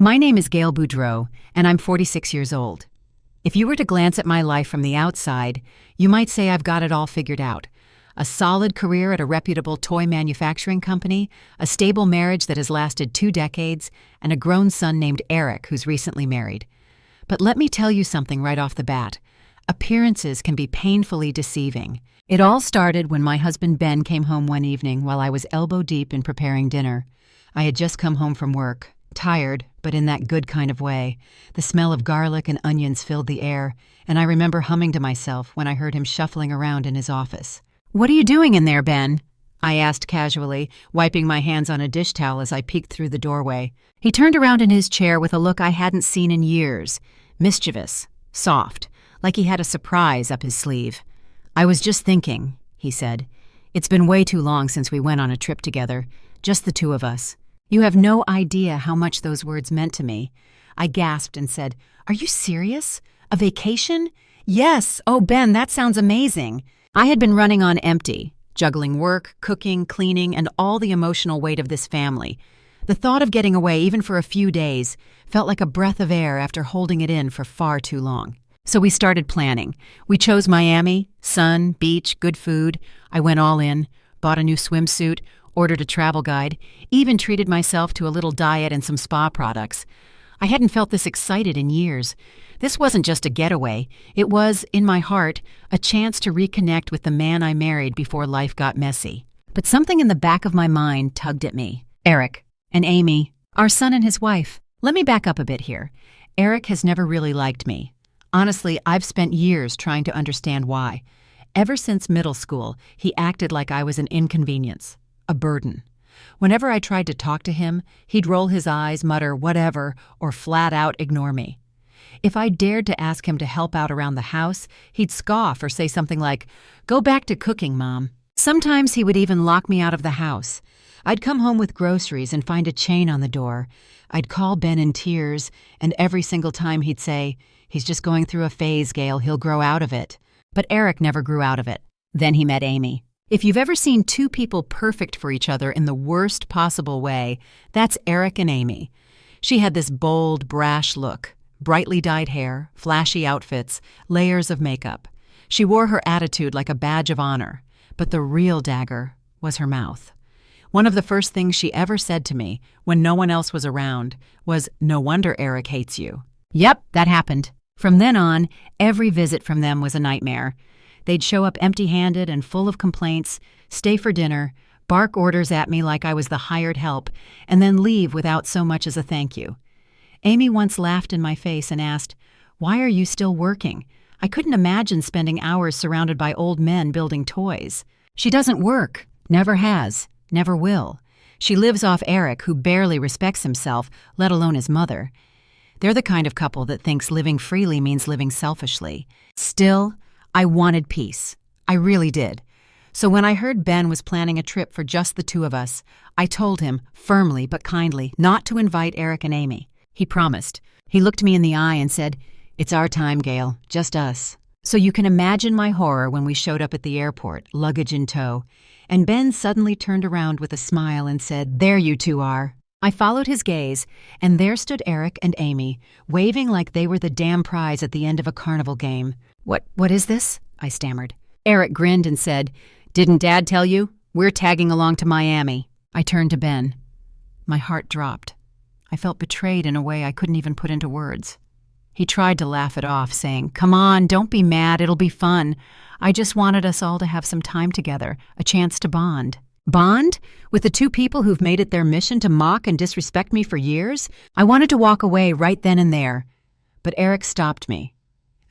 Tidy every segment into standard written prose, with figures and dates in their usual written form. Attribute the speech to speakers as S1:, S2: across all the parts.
S1: My name is Gail Boudreaux, and I'm 46 years old. If you were to glance at my life from the outside, you might say I've got it all figured out. A solid career at a reputable toy manufacturing company, a stable marriage that has lasted 2 decades, and a grown son named Eric who's recently married. But let me tell you something right off the bat. Appearances can be painfully deceiving. It all started when my husband Ben came home one evening while I was elbow deep in preparing dinner. I had just come home from work. Tired, but in that good kind of way. The smell of garlic and onions filled the air, and I remember humming to myself when I heard him shuffling around in his office. "What are you doing in there, Ben?" I asked casually, wiping my hands on a dish towel as I peeked through the doorway. He turned around in his chair with a look I hadn't seen in years. Mischievous, soft, like he had a surprise up his sleeve. "I was just thinking," he said. "It's been way too long since we went on a trip together, just the two of us." You have no idea how much those words meant to me. I gasped and said, "Are you serious? A vacation?" "Yes. Oh, Ben, that sounds amazing." I had been running on empty, juggling work, cooking, cleaning, and all the emotional weight of this family. The thought of getting away even for a few days felt like a breath of air after holding it in for far too long. So we started planning. We chose Miami, sun, beach, good food. I went all in, bought a new swimsuit, ordered a travel guide, even treated myself to a little diet and some spa products. I hadn't felt this excited in years. This wasn't just a getaway. It was, in my heart, a chance to reconnect with the man I married before life got messy. But something in the back of my mind tugged at me. Eric and Amy, our son and his wife. Let me back up a bit here. Eric has never really liked me. Honestly, I've spent years trying to understand why. Ever since middle school, he acted like I was an inconvenience. A burden. Whenever I tried to talk to him, he'd roll his eyes, mutter whatever, or flat out ignore me. If I dared to ask him to help out around the house, he'd scoff or say something like, "Go back to cooking, Mom." Sometimes he would even lock me out of the house. I'd come home with groceries and find a chain on the door. I'd call Ben in tears, and every single time he'd say, "He's just going through a phase, Gail, he'll grow out of it." But Eric never grew out of it. Then he met Amy. If you've ever seen two people perfect for each other in the worst possible way, that's Eric and Amy. She had this bold, brash look, brightly dyed hair, flashy outfits, layers of makeup. She wore her attitude like a badge of honor, but the real dagger was her mouth. One of the first things she ever said to me, when no one else was around, was, "No wonder Eric hates you." Yep, that happened. From then on, every visit from them was a nightmare. They'd show up empty-handed and full of complaints, stay for dinner, bark orders at me like I was the hired help, and then leave without so much as a thank you. Amy once laughed in my face and asked, "Why are you still working? I couldn't imagine spending hours surrounded by old men building toys." She doesn't work, never has, never will. She lives off Eric, who barely respects himself, let alone his mother. They're the kind of couple that thinks living freely means living selfishly. Still, I wanted peace. I really did. So when I heard Ben was planning a trip for just the two of us, I told him, firmly but kindly, not to invite Eric and Amy. He promised. He looked me in the eye and said, "It's our time, Gail, just us." So you can imagine my horror when we showed up at the airport, luggage in tow, and Ben suddenly turned around with a smile and said, "There you two are." I followed his gaze, and there stood Eric and Amy, waving like they were the damn prize at the end of a carnival game. What is this?" I stammered. Eric grinned and said, "Didn't Dad tell you? We're tagging along to Miami." I turned to Ben. My heart dropped. I felt betrayed in a way I couldn't even put into words. He tried to laugh it off, saying, "Come on, don't be mad, it'll be fun. I just wanted us all to have some time together, a chance to bond." Bond? With the two people who've made it their mission to mock and disrespect me for years? I wanted to walk away right then and there. But Eric stopped me.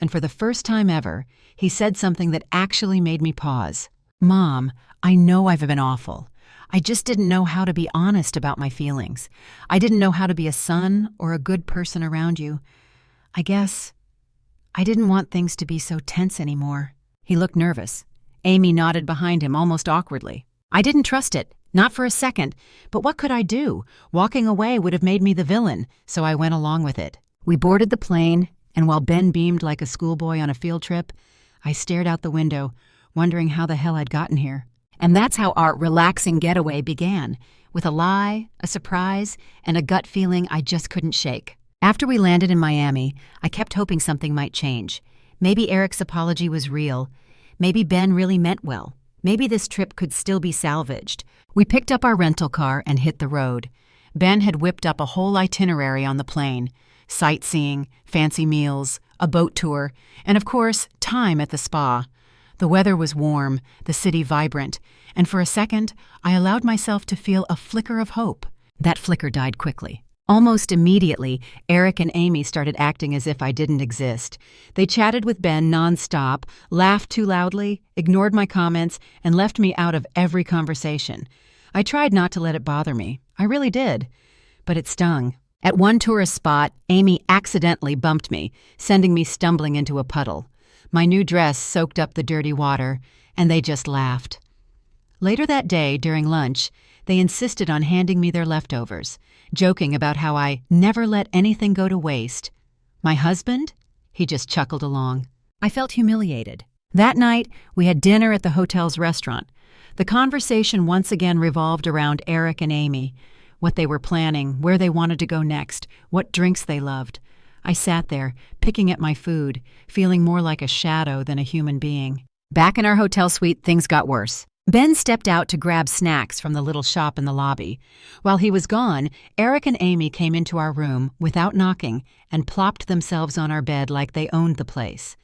S1: And for the first time ever, he said something that actually made me pause. "Mom, I know I've been awful. I just didn't know how to be honest about my feelings. I didn't know how to be a son or a good person around you. I guess I didn't want things to be so tense anymore." He looked nervous. Amy nodded behind him almost awkwardly. I didn't trust it, not for a second, but what could I do? Walking away would have made me the villain, so I went along with it. We boarded the plane, and while Ben beamed like a schoolboy on a field trip, I stared out the window, wondering how the hell I'd gotten here. And that's how our relaxing getaway began, with a lie, a surprise, and a gut feeling I just couldn't shake. After we landed in Miami, I kept hoping something might change. Maybe Eric's apology was real. Maybe Ben really meant well. Maybe this trip could still be salvaged. We picked up our rental car and hit the road. Ben had whipped up a whole itinerary on the plane: sightseeing, fancy meals, a boat tour, and of course, time at the spa. The weather was warm, the city vibrant, and for a second, I allowed myself to feel a flicker of hope. That flicker died quickly. Almost immediately, Eric and Amy started acting as if I didn't exist. They chatted with Ben nonstop, laughed too loudly, ignored my comments, and left me out of every conversation. I tried not to let it bother me. I really did. But it stung. At one tourist spot, Amy accidentally bumped me, sending me stumbling into a puddle. My new dress soaked up the dirty water, and they just laughed. Later that day, during lunch, they insisted on handing me their leftovers, joking about how I never let anything go to waste. My husband? He just chuckled along. I felt humiliated. That night, we had dinner at the hotel's restaurant. The conversation once again revolved around Eric and Amy, what they were planning, where they wanted to go next, what drinks they loved. I sat there, picking at my food, feeling more like a shadow than a human being. Back in our hotel suite, things got worse. Ben stepped out to grab snacks from the little shop in the lobby. While he was gone, Eric and Amy came into our room without knocking and plopped themselves on our bed like they owned the place.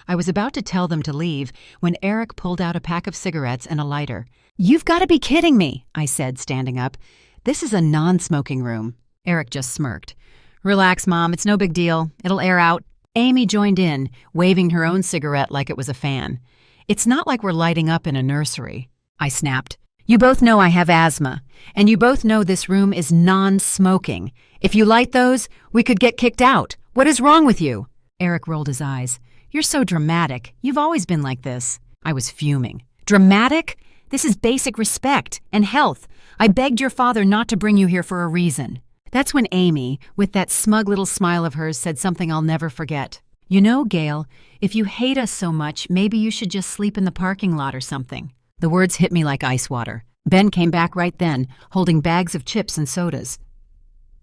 S1: I was about to tell them to leave when Eric pulled out a pack of cigarettes and a lighter. "You've got to be kidding me," I said, standing up. "This is a non-smoking room." Eric just smirked. "Relax, Mom, it's no big deal. It'll air out." Amy joined in, waving her own cigarette like it was a fan. "It's not like we're lighting up in a nursery." I snapped. "You both know I have asthma, and you both know this room is non-smoking. If you light those, we could get kicked out. What is wrong with you?" Eric rolled his eyes. "You're so dramatic. You've always been like this." I was fuming. "Dramatic? This is basic respect and health. I begged your father not to bring you here for a reason." That's when Amy, with that smug little smile of hers, said something I'll never forget. "You know, Gail, if you hate us so much, maybe you should just sleep in the parking lot or something." The words hit me like ice water. Ben came back right then, holding bags of chips and sodas.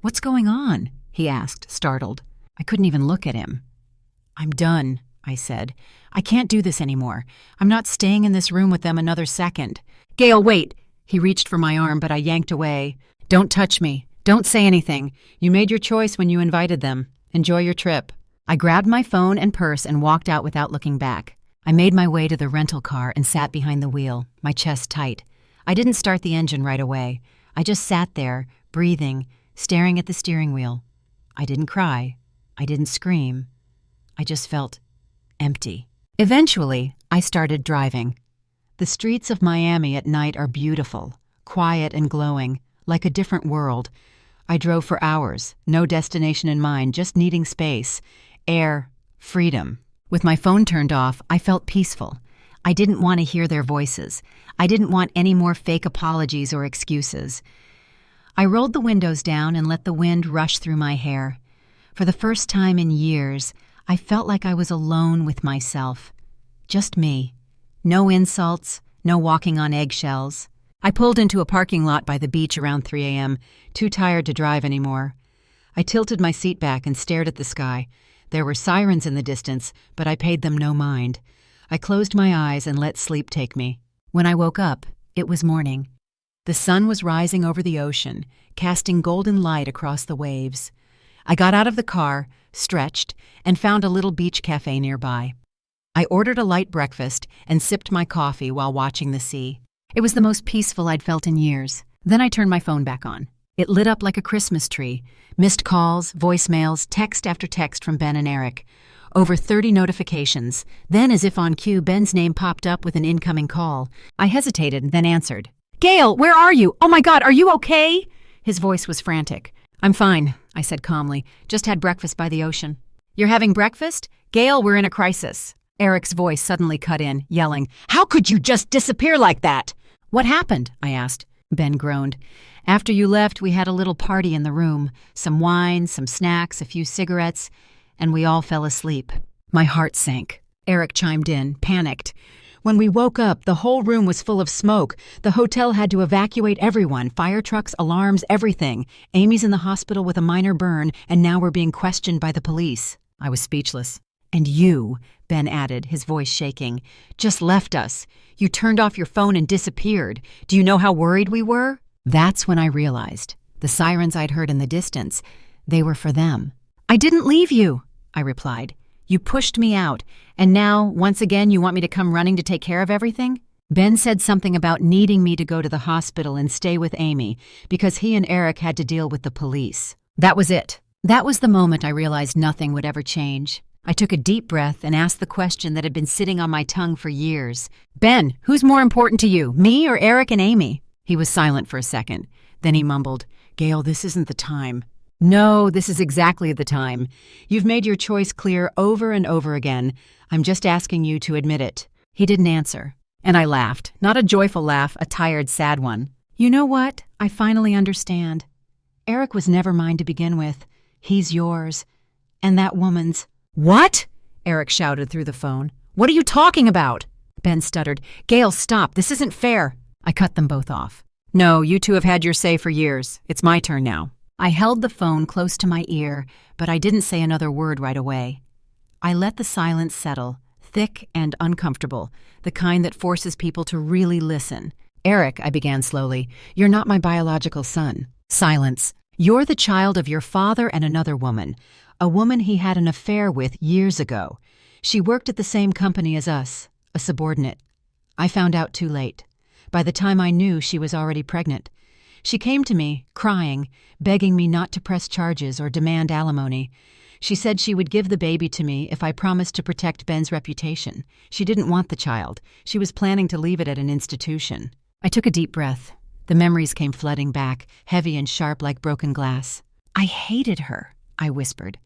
S1: "What's going on?" he asked, startled. I couldn't even look at him. "I'm done," I said. "I can't do this anymore. I'm not staying in this room with them another second." "Gail, wait!" He reached for my arm, but I yanked away. "Don't touch me. Don't say anything. You made your choice when you invited them. Enjoy your trip." I grabbed my phone and purse and walked out without looking back. I made my way to the rental car and sat behind the wheel, my chest tight. I didn't start the engine right away. I just sat there, breathing, staring at the steering wheel. I didn't cry. I didn't scream. I just felt empty. Eventually, I started driving. The streets of Miami at night are beautiful, quiet and glowing, like a different world. I drove for hours, no destination in mind, just needing space, air, freedom. With my phone turned off, I felt peaceful. I didn't want to hear their voices. I didn't want any more fake apologies or excuses. I rolled the windows down and let the wind rush through my hair. For the first time in years, I felt like I was alone with myself. Just me. No insults, no walking on eggshells. I pulled into a parking lot by the beach around 3 a.m., too tired to drive anymore. I tilted my seat back and stared at the sky. There were sirens in the distance, but I paid them no mind. I closed my eyes and let sleep take me. When I woke up, it was morning. The sun was rising over the ocean, casting golden light across the waves. I got out of the car, stretched, and found a little beach cafe nearby. I ordered a light breakfast and sipped my coffee while watching the sea. It was the most peaceful I'd felt in years. Then I turned my phone back on. It lit up like a Christmas tree. Missed calls, voicemails, text after text from Ben and Eric. Over 30 notifications. Then, as if on cue, Ben's name popped up with an incoming call. I hesitated and then answered. "Gail, where are you? Oh my God, are you okay?" His voice was frantic. "I'm fine," I said calmly. "Just had breakfast by the ocean." "You're having breakfast? Gail, we're in a crisis." Eric's voice suddenly cut in, yelling, "How could you just disappear like that?" "What happened?" I asked. Ben groaned. "After you left, we had a little party in the room. Some wine, some snacks, a few cigarettes, and we all fell asleep." My heart sank. Eric chimed in, panicked. When we woke up, the whole room was full of smoke. The hotel had to evacuate everyone, fire trucks, alarms, everything. Amy's in the hospital with a minor burn, and now we're being questioned by the police." I was speechless. "And you," Ben added, his voice shaking, "just left us. You turned off your phone and disappeared. Do you know how worried we were?" That's when I realized. The sirens I'd heard in the distance, they were for them. "I didn't leave you," I replied. "You pushed me out, and now, once again, you want me to come running to take care of everything?" Ben said something about needing me to go to the hospital and stay with Amy because he and Eric had to deal with the police. That was it. That was the moment I realized nothing would ever change. I took a deep breath and asked the question that had been sitting on my tongue for years. "Ben, who's more important to you, me or Eric and Amy?" He was silent for a second. Then he mumbled, "Gail, this isn't the time." "No, this is exactly the time. You've made your choice clear over and over again. I'm just asking you to admit it." He didn't answer, and I laughed. Not a joyful laugh, a tired, sad one. "You know what? I finally understand. Eric was never mine to begin with. He's yours. And that woman's." "What?" Eric shouted through the phone. "What are you talking about?" Ben stuttered. "Gail, stop. This isn't fair." I cut them both off. "No, you two have had your say for years. It's my turn now." I held the phone close to my ear, but I didn't say another word right away. I let the silence settle, thick and uncomfortable, the kind that forces people to really listen. "Eric," I began slowly, "you're not my biological son." Silence. "You're the child of your father and another woman, a woman he had an affair with years ago. She worked at the same company as us, a subordinate. I found out too late. By the time I knew, she was already pregnant. She came to me, crying, begging me not to press charges or demand alimony. She said she would give the baby to me if I promised to protect Ben's reputation. She didn't want the child. She was planning to leave it at an institution." I took a deep breath. The memories came flooding back, heavy and sharp like broken glass. "I hated her," I whispered.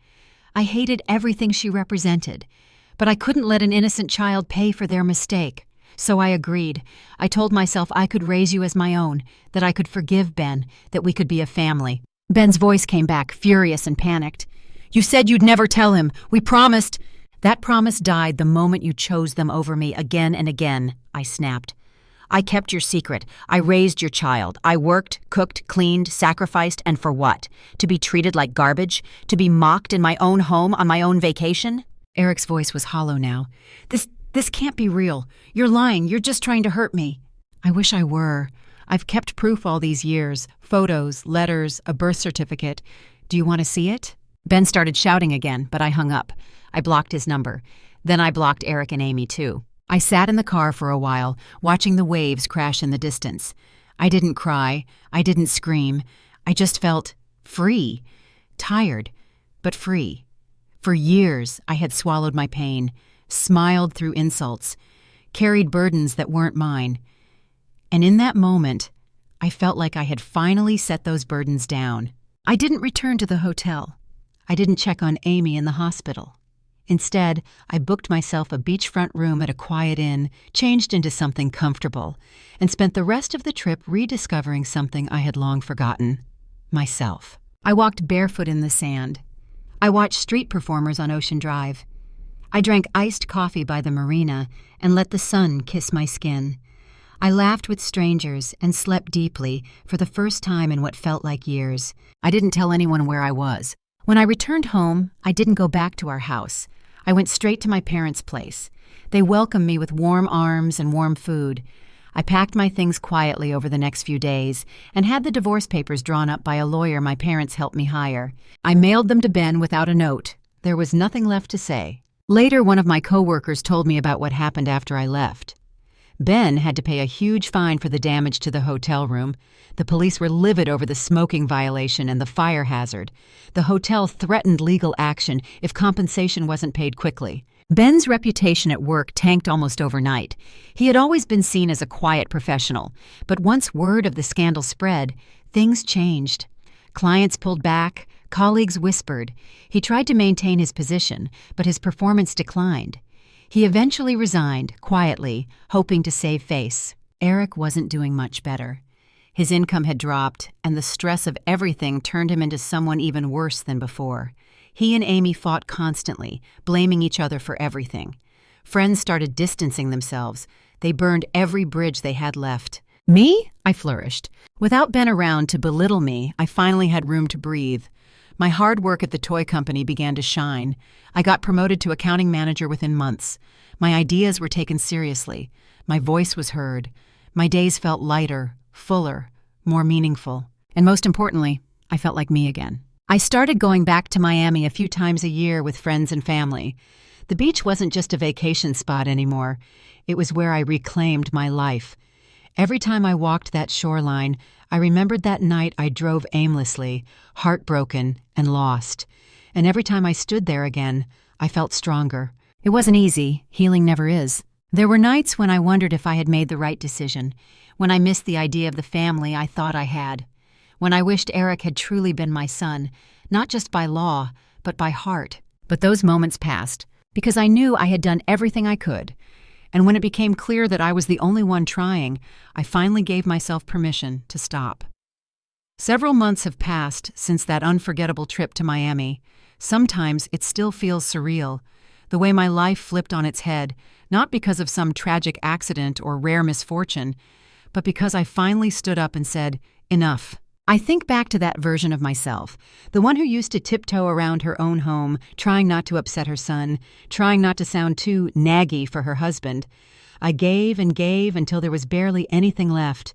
S1: "I hated everything she represented. But I couldn't let an innocent child pay for their mistake. So I agreed. I told myself I could raise you as my own, that I could forgive Ben, that we could be a family." Ben's voice came back, furious and panicked. "You said you'd never tell him. We promised." "That promise died the moment you chose them over me again and again," I snapped. "I kept your secret. I raised your child. I worked, cooked, cleaned, sacrificed, and for what? To be treated like garbage? To be mocked in my own home on my own vacation?" Eric's voice was hollow now. This can't be real. You're lying. You're just trying to hurt me." "I wish I were. I've kept proof all these years. Photos, letters, a birth certificate. Do you want to see it?" Ben started shouting again, but I hung up. I blocked his number. Then I blocked Eric and Amy, too. I sat in the car for a while, watching the waves crash in the distance. I didn't cry. I didn't scream. I just felt free. Tired, but free. For years, I had swallowed my pain, smiled through insults, carried burdens that weren't mine. And in that moment, I felt like I had finally set those burdens down. I didn't return to the hotel. I didn't check on Amy in the hospital. Instead, I booked myself a beachfront room at a quiet inn, changed into something comfortable, and spent the rest of the trip rediscovering something I had long forgotten: myself. I walked barefoot in the sand. I watched street performers on Ocean Drive. I drank iced coffee by the marina and let the sun kiss my skin. I laughed with strangers and slept deeply for the first time in what felt like years. I didn't tell anyone where I was. When I returned home, I didn't go back to our house. I went straight to my parents' place. They welcomed me with warm arms and warm food. I packed my things quietly over the next few days and had the divorce papers drawn up by a lawyer my parents helped me hire. I mailed them to Ben without a note. There was nothing left to say. Later, one of my coworkers told me about what happened after I left. Ben had to pay a huge fine for the damage to the hotel room. The police were livid over the smoking violation and the fire hazard. The hotel threatened legal action if compensation wasn't paid quickly. Ben's reputation at work tanked almost overnight. He had always been seen as a quiet professional, but once word of the scandal spread, things changed. Clients pulled back, colleagues whispered. He tried to maintain his position, but his performance declined. He eventually resigned, quietly, hoping to save face. Eric wasn't doing much better. His income had dropped, and the stress of everything turned him into someone even worse than before. He and Amy fought constantly, blaming each other for everything. Friends started distancing themselves. They burned every bridge they had left. Me? I flourished. Without Ben around to belittle me, I finally had room to breathe. My hard work at the toy company began to shine. I got promoted to accounting manager within months. My ideas were taken seriously. My voice was heard. My days felt lighter, fuller, more meaningful. And most importantly, I felt like me again. I started going back to Miami a few times a year with friends and family. The beach wasn't just a vacation spot anymore. It was where I reclaimed my life. Every time I walked that shoreline, I remembered that night I drove aimlessly, heartbroken and lost. And every time I stood there again, I felt stronger. It wasn't easy. Healing never is. There were nights when I wondered if I had made the right decision, when I missed the idea of the family I thought I had, when I wished Eric had truly been my son, not just by law, but by heart. But those moments passed, because I knew I had done everything I could. And when it became clear that I was the only one trying, I finally gave myself permission to stop. Several months have passed since that unforgettable trip to Miami. Sometimes it still feels surreal, the way my life flipped on its head, not because of some tragic accident or rare misfortune, but because I finally stood up and said, enough. I think back to that version of myself, the one who used to tiptoe around her own home, trying not to upset her son, trying not to sound too naggy for her husband. I gave and gave until there was barely anything left.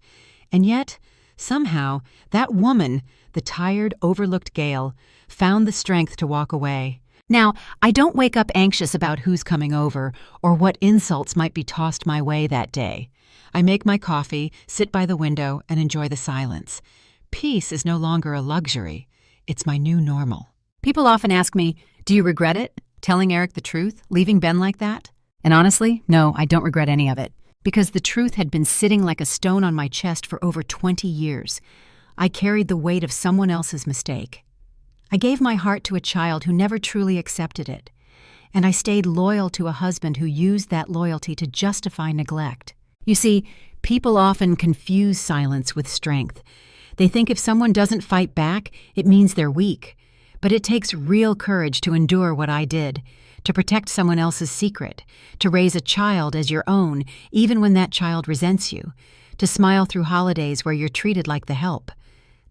S1: And yet, somehow, that woman, the tired, overlooked Gail, found the strength to walk away. Now, I don't wake up anxious about who's coming over or what insults might be tossed my way that day. I make my coffee, sit by the window, and enjoy the silence. Peace is no longer a luxury. It's my new normal. People often ask me, do you regret it? Telling Eric the truth? Leaving Ben like that? And honestly, no, I don't regret any of it. Because the truth had been sitting like a stone on my chest for over 20 years. I carried the weight of someone else's mistake. I gave my heart to a child who never truly accepted it. And I stayed loyal to a husband who used that loyalty to justify neglect. You see, people often confuse silence with strength. They think if someone doesn't fight back, it means they're weak. But it takes real courage to endure what I did, to protect someone else's secret, to raise a child as your own, even when that child resents you, to smile through holidays where you're treated like the help.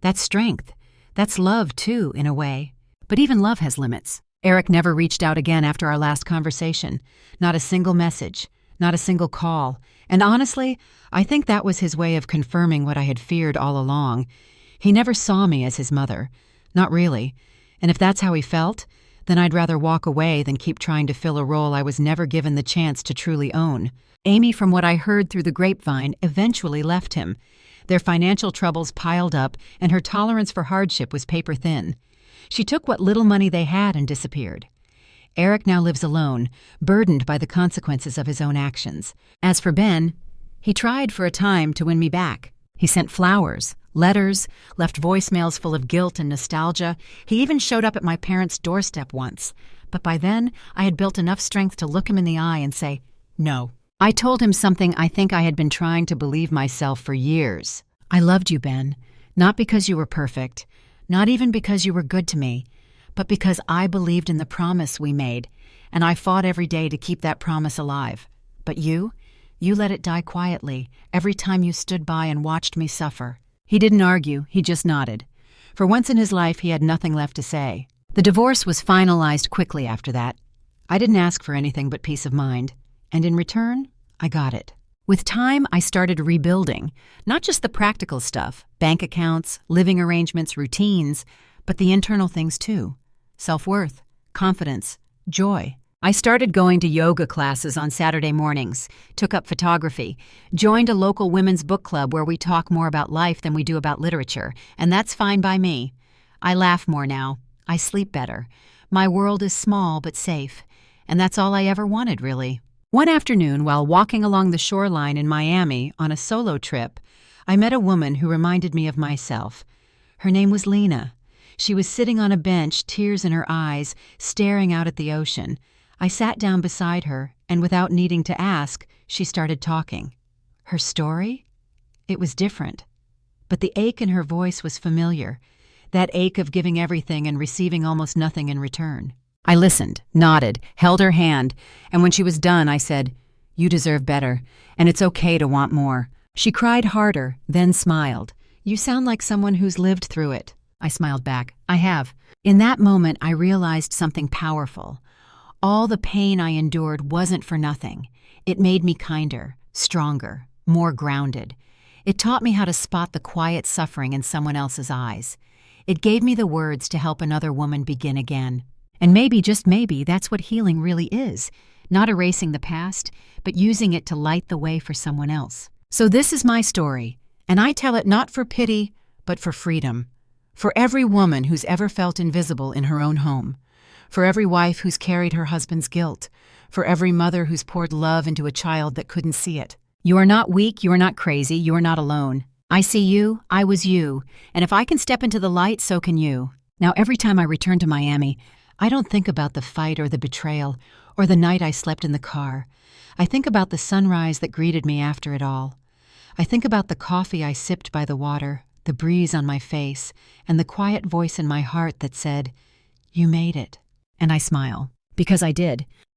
S1: That's strength. That's love, too, in a way. But even love has limits. Eric never reached out again after our last conversation. Not a single message, not a single call. And honestly, I think that was his way of confirming what I had feared all along. He never saw me as his mother. Not really. And if that's how he felt, then I'd rather walk away than keep trying to fill a role I was never given the chance to truly own. Amy, from what I heard through the grapevine, eventually left him. Their financial troubles piled up, and her tolerance for hardship was paper thin. She took what little money they had and disappeared. Eric now lives alone, burdened by the consequences of his own actions. As for Ben, he tried for a time to win me back. He sent flowers, letters, left voicemails full of guilt and nostalgia. He even showed up at my parents' doorstep once. But by then, I had built enough strength to look him in the eye and say, no. I told him something I think I had been trying to believe myself for years. I loved you, Ben, not because you were perfect, not even because you were good to me, but because I believed in the promise we made, and I fought every day to keep that promise alive. But you let it die quietly every time you stood by and watched me suffer. He didn't argue, he just nodded. For once in his life, he had nothing left to say. The divorce was finalized quickly after that. I didn't ask for anything but peace of mind, and in return, I got it. With time, I started rebuilding, not just the practical stuff, bank accounts, living arrangements, routines, but the internal things too. Self-worth, confidence, joy. I started going to yoga classes on Saturday mornings, took up photography, joined a local women's book club where we talk more about life than we do about literature, and that's fine by me. I laugh more now. I sleep better. My world is small but safe, and that's all I ever wanted, really. One afternoon, while walking along the shoreline in Miami on a solo trip, I met a woman who reminded me of myself. Her name was Lena. She was sitting on a bench, tears in her eyes, staring out at the ocean. I sat down beside her, and without needing to ask, she started talking. Her story? It was different. But the ache in her voice was familiar, that ache of giving everything and receiving almost nothing in return. I listened, nodded, held her hand, and when she was done, I said, You deserve better, and it's okay to want more." She cried harder, then smiled. "You sound like someone who's lived through it." I smiled back. "I have." In that moment, I realized something powerful. All the pain I endured wasn't for nothing. It made me kinder, stronger, more grounded. It taught me how to spot the quiet suffering in someone else's eyes. It gave me the words to help another woman begin again. And maybe, just maybe, that's what healing really is. Not erasing the past, but using it to light the way for someone else. So this is my story, and I tell it not for pity, but for freedom. For every woman who's ever felt invisible in her own home. For every wife who's carried her husband's guilt. For every mother who's poured love into a child that couldn't see it. You are not weak, you are not crazy, you are not alone. I see you, I was you, and if I can step into the light, so can you. Now every time I return to Miami, I don't think about the fight or the betrayal, or the night I slept in the car. I think about the sunrise that greeted me after it all. I think about the coffee I sipped by the water, the breeze on my face, and the quiet voice in my heart that said, "You made it." And I smile. Because I did.